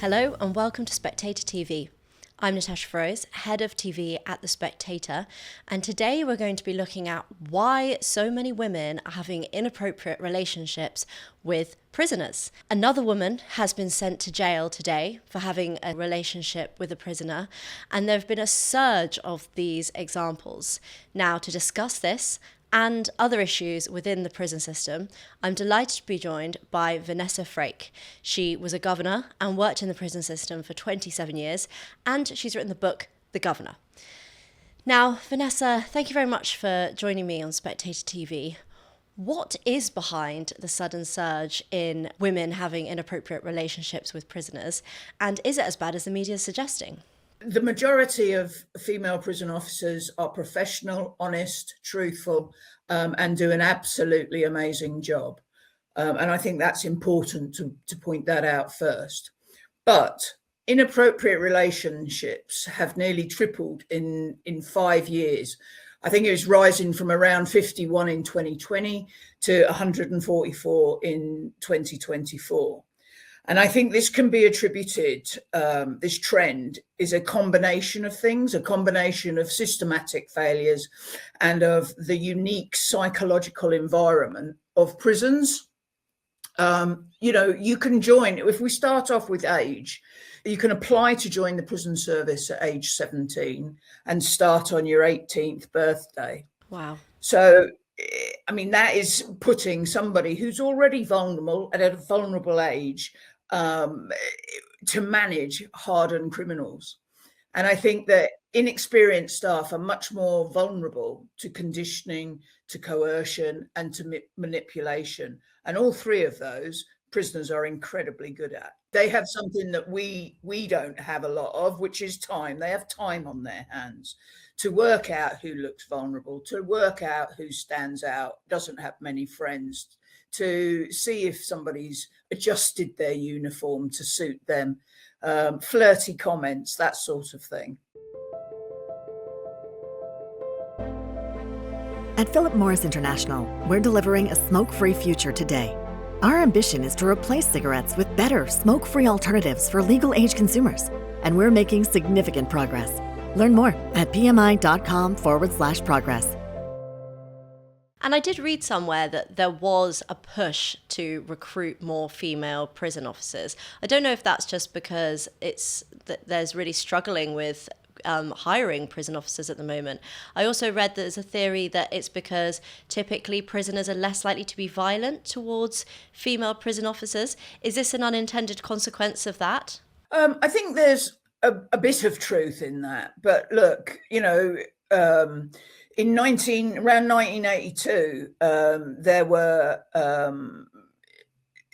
Hello and welcome to Spectator TV. I'm Natasha Feroze, head of TV at The Spectator, and today we're going to be looking at why so many women are having inappropriate relationships with prisoners. Another woman has been sent to jail today for having a relationship with a prisoner, and there have been a surge of these examples. Now, to discuss this and other issues within the prison system, I'm delighted to be joined by Vanessa Frake. She was a governor and worked in the prison system for 27 years, and she's written the book, The Governor. Now, Vanessa, thank you very much for joining me on Spectator TV. What is behind the sudden surge in women having inappropriate relationships with prisoners, and is it as bad as the media is suggesting? The majority of female prison officers are professional, honest, truthful, and do an absolutely amazing job. And I think that's important to point that out first. But inappropriate relationships have nearly tripled in 5 years. I think it was rising from around 51 in 2020 to 144 in 2024. And I think this can be attributed, this trend is a combination of things, a combination of systematic failures and of the unique psychological environment of prisons. You can join, if we start off with age, you can apply to join the prison service at age 17 and start on your 18th birthday. Wow. So, I mean, that is putting somebody who's already vulnerable at a vulnerable age to manage hardened criminals. And I think that inexperienced staff are much more vulnerable to conditioning, to coercion, and to manipulation. And all three of those prisoners are incredibly good at. They have something that we don't have a lot of, which is time. They have time on their hands to work out who looks vulnerable, to work out who stands out, doesn't have many friends, to see if somebody's adjusted their uniform to suit them, flirty comments, that sort of thing. At Philip Morris International, we're delivering a smoke-free future today. Our ambition is to replace cigarettes with better, smoke-free alternatives for legal-age consumers, and we're making significant progress. Learn more at pmi.com/progress. And I did read somewhere that there was a push to recruit more female prison officers. I don't know if that's just because there's really struggling with hiring prison officers at the moment. I also read that there's a theory that it's because typically prisoners are less likely to be violent towards female prison officers. Is this an unintended consequence of that? I think there's a bit of truth in that. But look, around 1982,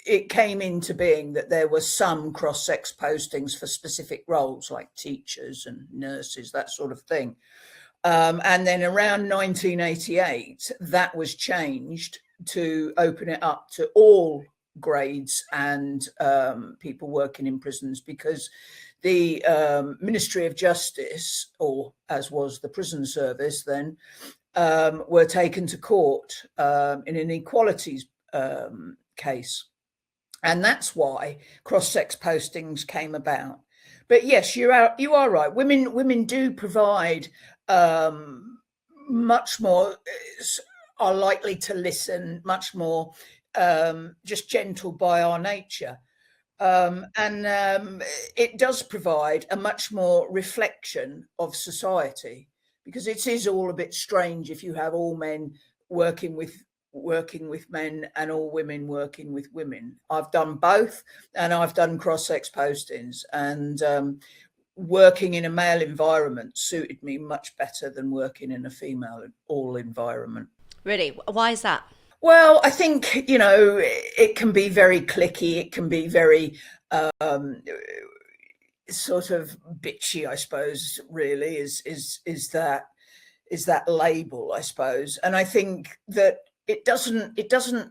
it came into being that there were some cross-sex postings for specific roles like teachers and nurses, that sort of thing. And then around 1988, that was changed to open it up to all grades and people working in prisons, because the Ministry of Justice, or as was the prison service then, were taken to court in an equalities case. And that's why cross-sex postings came about. But yes, you are right. Women do provide much more, are likely to listen, much more just gentle by our nature. And it does provide a much more reflection of society, because it is all a bit strange if you have all men working with men and all women working with women. I've done both, and I've done cross-sex postings, and working in a male environment suited me much better than working in a female all environment. Really? Why is that? Well, I think, it can be very cliquey. It can be very sort of bitchy, I suppose, really, is that label, I suppose. And I think that it doesn't,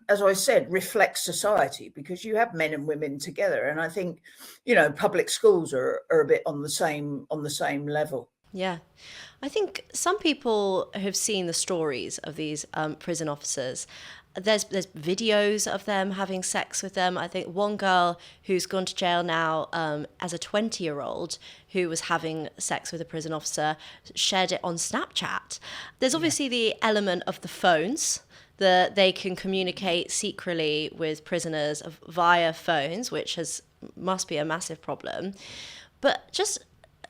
as I said, reflect society, because you have men and women together. And I think, public schools are a bit on the same level. Yeah. I think some people have seen the stories of these prison officers, there's videos of them having sex with them. I think one girl who's gone to jail now as a 20-year-old who was having sex with a prison officer shared it on Snapchat. There's obviously the element of the phones, that they can communicate secretly with prisoners via phones, which must be a massive problem. But just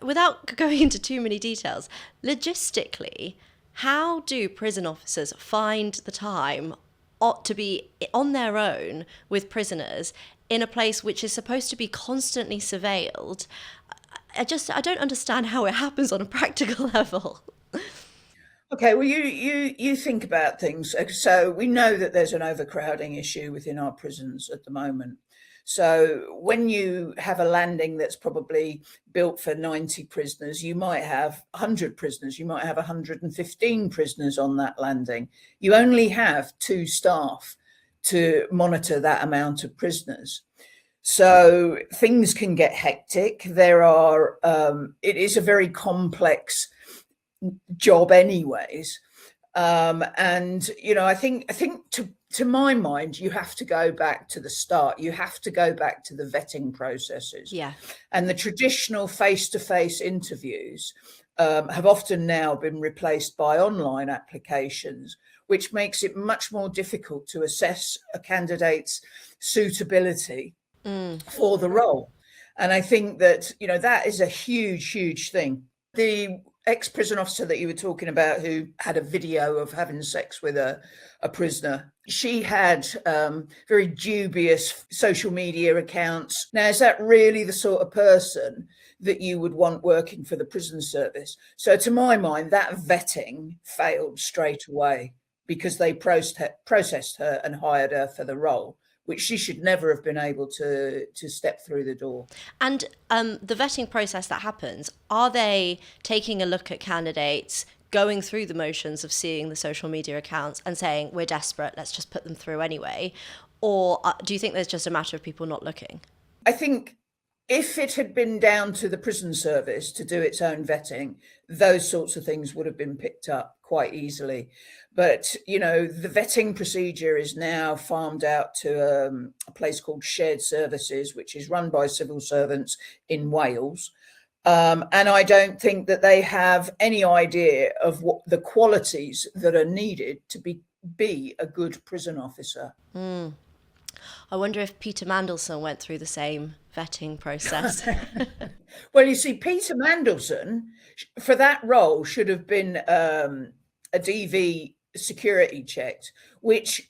without going into too many details, logistically, how do prison officers find the time to be on their own with prisoners in a place which is supposed to be constantly surveilled? I don't understand how it happens on a practical level. Okay, well, you think about things. So we know that there's an overcrowding issue within our prisons at the moment. So when you have a landing that's probably built for 90 prisoners, you might have 100 prisoners, you might have 115 prisoners on that landing. You only have 2 staff to monitor that amount of prisoners. So things can get hectic. It is a very complex job anyways. And, I think to my mind, you have to go back to the start. You have to go back to the vetting processes. Yeah. And the traditional face-to-face interviews have often now been replaced by online applications, which makes it much more difficult to assess a candidate's suitability for the role. And I think that, that is a huge, huge thing. The ex-prison officer that you were talking about who had a video of having sex with a prisoner, she had very dubious social media accounts. Now, is that really the sort of person that you would want working for the prison service? So to my mind, that vetting failed straight away because they processed her and hired her for the role, which she should never have been able to step through the door. And the vetting process that happens, are they taking a look at candidates, going through the motions of seeing the social media accounts and saying, we're desperate, let's just put them through anyway? Or do you think there's just a matter of people not looking? I think if it had been down to the prison service to do its own vetting, those sorts of things would have been picked up quite easily. But, the vetting procedure is now farmed out to a place called Shared Services, which is run by civil servants in Wales. And I don't think that they have any idea of what the qualities that are needed to be a good prison officer. I wonder if Peter Mandelson went through the same vetting process. Well, you see, Peter Mandelson, for that role, should have been a DV security checked, which,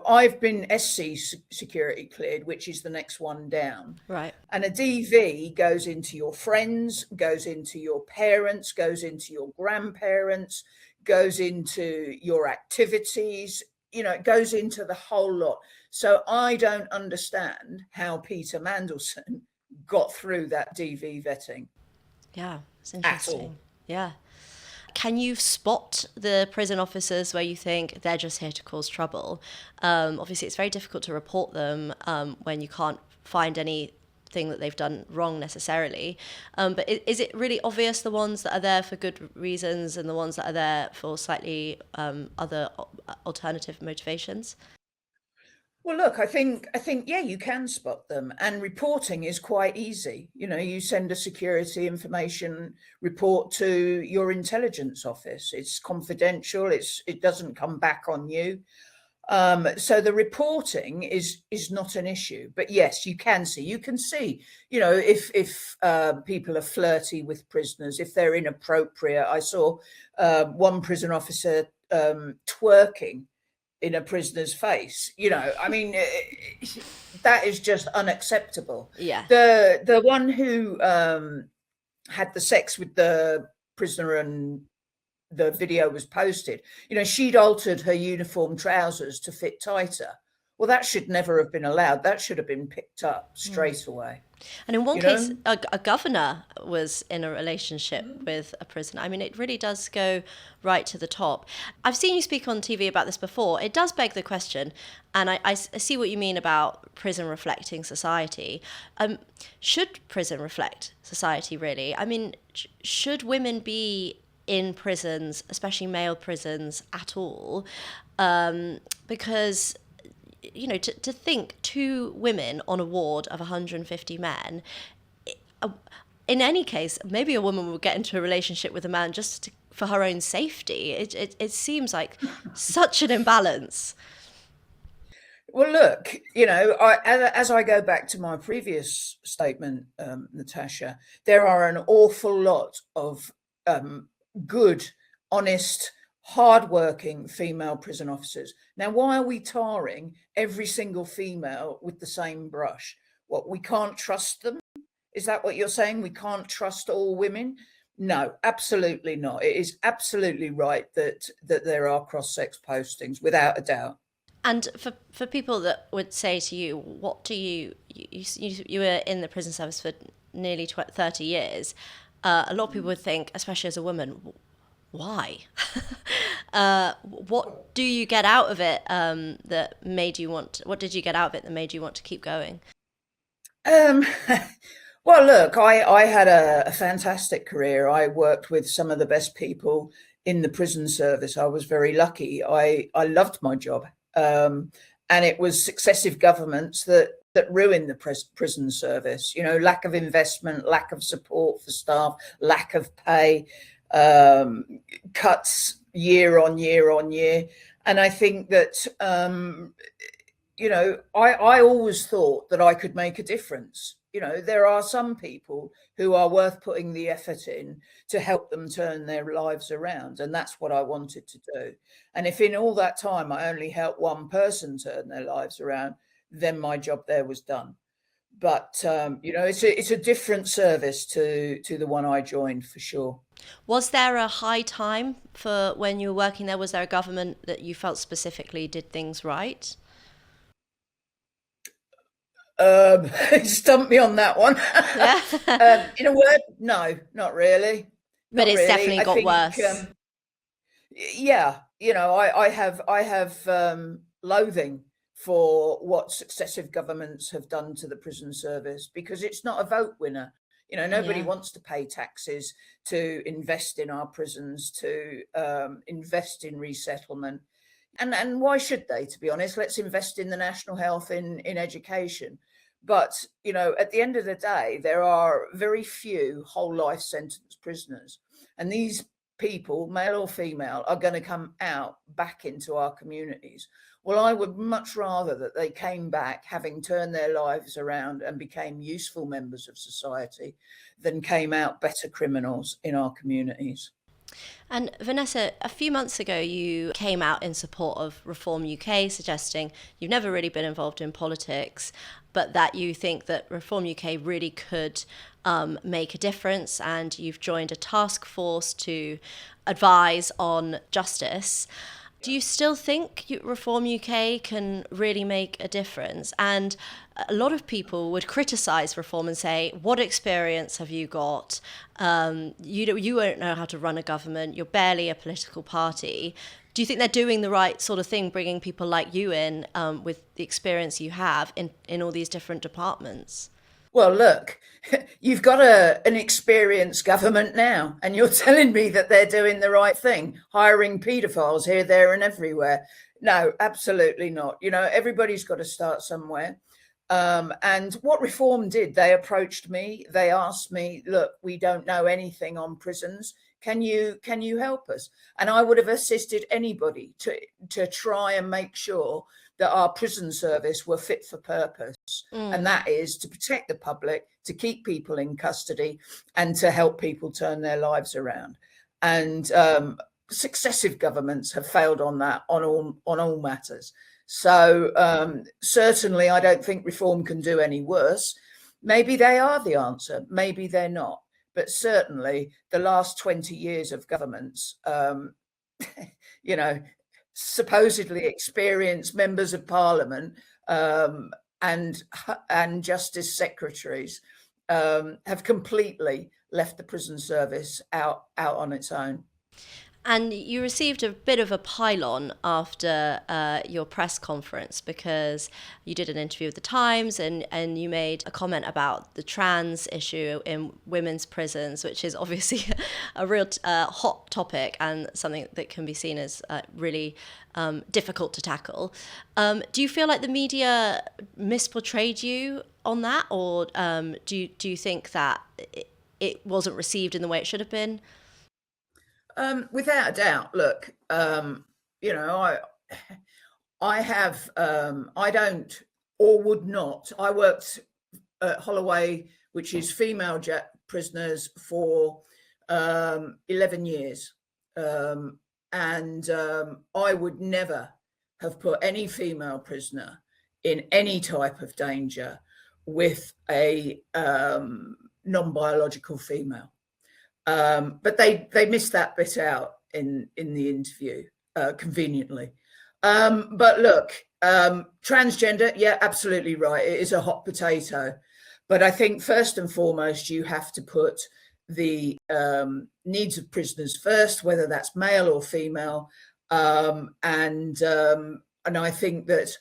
I've been SC security cleared, which is the next one down. Right. And a DV goes into your friends, goes into your parents, goes into your grandparents, goes into your activities, it goes into the whole lot. So I don't understand how Peter Mandelson got through that DV vetting. Yeah, it's interesting. Yeah. Can you spot the prison officers where you think they're just here to cause trouble? Obviously, it's very difficult to report them when you can't find anything that they've done wrong necessarily. But is it really obvious the ones that are there for good reasons and the ones that are there for slightly other alternative motivations? Well, look, I think, yeah, you can spot them, and reporting is quite easy. You send a security information report to your intelligence office. It's confidential. It doesn't come back on you. So the reporting is not an issue. But yes, you can see, if people are flirty with prisoners, if they're inappropriate. I saw one prison officer twerking in a prisoner's face. That is just unacceptable. Yeah. The one who had the sex with the prisoner and the video was posted, she'd altered her uniform trousers to fit tighter. Well, that should never have been allowed. That should have been picked up straight away. And in one case, a governor was in a relationship with a prisoner. It really does go right to the top. I've seen you speak on TV about this before. It does beg the question, and I see what you mean about prison reflecting society. Should prison reflect society, really? Should women be in prisons, especially male prisons, at all? because, you know, to think 2 women on a ward of 150 men, in any case, maybe a woman would get into a relationship with a man just for her own safety. It seems like such an imbalance. Well, look, you know, as I go back to my previous statement, Natasha, there are an awful lot of good, honest, hardworking female prison officers. Now, why are we tarring every single female with the same brush? What, we can't trust them? Is that what you're saying? We can't trust all women? No, absolutely not. It is absolutely right that there are cross-sex postings, without a doubt. And for people that would say to you, what do you were in the prison service for nearly 30 years. A lot of people would think, especially as a woman, why? What do you get out of it that made you want? What did you get out of it that made you want to keep going? Well, look, I had a fantastic career. I worked with some of the best people in the prison service. I was very lucky. I loved my job. And it was successive governments that ruined the prison service. You know, lack of investment, lack of support for staff, lack of pay, cuts year on year on year. And I think that, you know, I always thought that I could make a difference. You know, there are some people who are worth putting the effort in to help them turn their lives around. And that's what I wanted to do. And if in all that time I only helped one person turn their lives around, then my job there was done. But, you know, it's a different service to the one I joined, for sure. Was there a high time for when you were working there? Was there a government that you felt specifically did things right? Stumped me on that one. Yeah. In a word, no, not really. But Not it's really. definitely I got think, worse. yeah, you know, I have loathing for what successive governments have done to the prison service, because it's not a vote winner. You know, nobody Yeah. wants to pay taxes to invest in our prisons, to invest in resettlement. And why should they, to be honest? Let's invest in the national health, in education. But, you know, at the end of the day, there are very few whole life sentence prisoners. And these people, male or female, are going to come out back into our communities. Well, I would much rather that they came back having turned their lives around and became useful members of society than came out better criminals in our communities. And Vanessa, a few months ago, you came out in support of Reform UK, suggesting you've never really been involved in politics, but that you think that Reform UK really could make a difference, and you've joined a task force to advise on justice. Do you still think Reform UK can really make a difference? And a lot of people would criticise Reform and say, what experience have you got? You won't know how to run a government. You're barely a political party. Do you think they're doing the right sort of thing, bringing people like you in with the experience you have in all these different departments? Well, look, you've got an experienced government now, and you're telling me that they're doing the right thing, hiring paedophiles here, there, and everywhere. No, absolutely not. You know, everybody's got to start somewhere. And what Reform did, they approached me. They asked me, look, we don't know anything on prisons. Can you help us? And I would have assisted anybody to try and make sure that our prison service were fit for purpose. And that is to protect the public, to keep people in custody, and to help people turn their lives around. And successive governments have failed on that, on all matters. So certainly I don't think Reform can do any worse. Maybe they are the answer, maybe they're not. But certainly the last 20 years of governments, you know, supposedly experienced members of parliament and justice secretaries have completely left the prison service out on its own. And you received a bit of a pylon after your press conference because you did an interview with The Times and you made a comment about the trans issue in women's prisons, which is obviously a real hot topic and something that can be seen as really difficult to tackle. Do you feel like the media misportrayed you on that, or do you think that it wasn't received in the way it should have been? Without a doubt, look, you know, I have, I don't or would not. I worked at Holloway, which is female prisoners, for 11 years. And I would never have put any female prisoner in any type of danger with a non-biological female. But they missed that bit out in the interview, conveniently. But look, transgender, yeah, absolutely right. It is a hot potato. But I think first and foremost, you have to put the needs of prisoners first, whether that's male or female. And I think that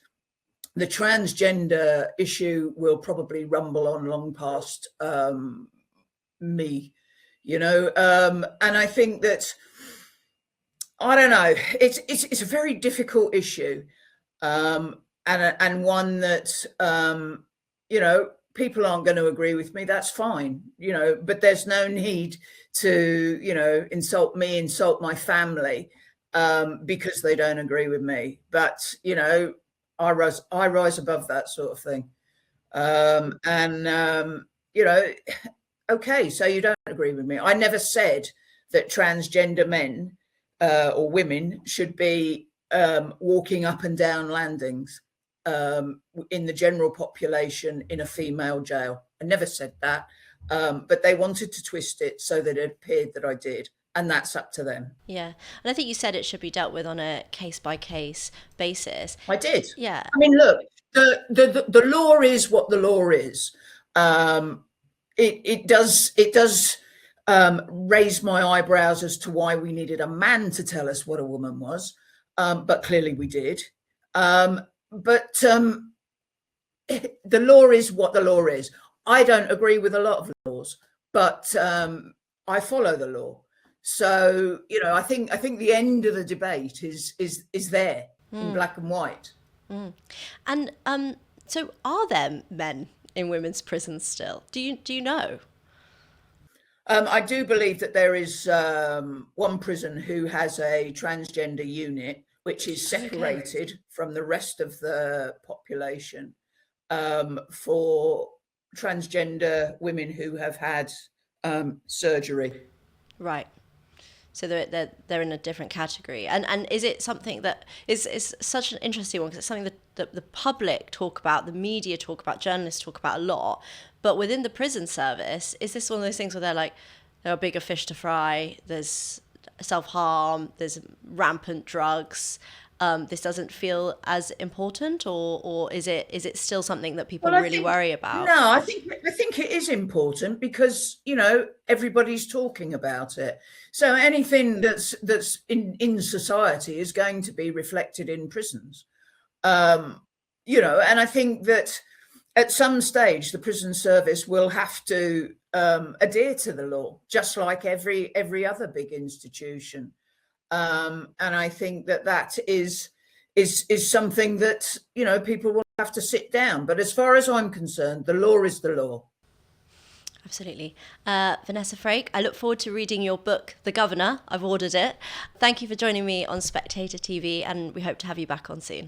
the transgender issue will probably rumble on long past me. You know, and I think that, I don't know, it's a very difficult issue, and one that you know, people aren't going to agree with me. That's fine, you know, but there's no need to, you know, insult me, insult my family, because they don't agree with me. But you know, I rise above that sort of thing, and you know. Okay, so you don't agree with me. I never said that transgender men or women should be walking up and down landings in the general population in a female jail. I never said that. But they wanted to twist it so that it appeared that I did. And that's up to them. Yeah. And I think you said it should be dealt with on a case-by-case basis. I did. Yeah. I mean, look, the law is what the law is. It does raise my eyebrows as to why we needed a man to tell us what a woman was, but clearly we did. But the law is what the law is. I don't agree with a lot of laws, but I follow the law. So you know, I think the end of the debate is there in black and white. And so, are there men in women's prisons still? Do you know? I do believe that there is one prison who has a transgender unit, which is separated from the rest of the population, for transgender women who have had surgery. Right. So they're in a different category. And is it something that is such an interesting one, because it's something that the public talk about, the media talk about, journalists talk about a lot, but within the prison service, is this one of those things where they're like, there are bigger fish to fry, there's self-harm, there's rampant drugs, this doesn't feel as important, or is it still something that people really worry about? No, I think it is important because, you know, everybody's talking about it. So anything that's in society is going to be reflected in prisons. You know, and I think that at some stage the prison service will have to adhere to the law, just like every other big institution. And I think that is something that, you know, people will have to sit down. But as far as I'm concerned, the law is the law. Absolutely. Vanessa Frake, I look forward to reading your book, The Governor. I've ordered it. Thank you for joining me on Spectator TV, and we hope to have you back on soon.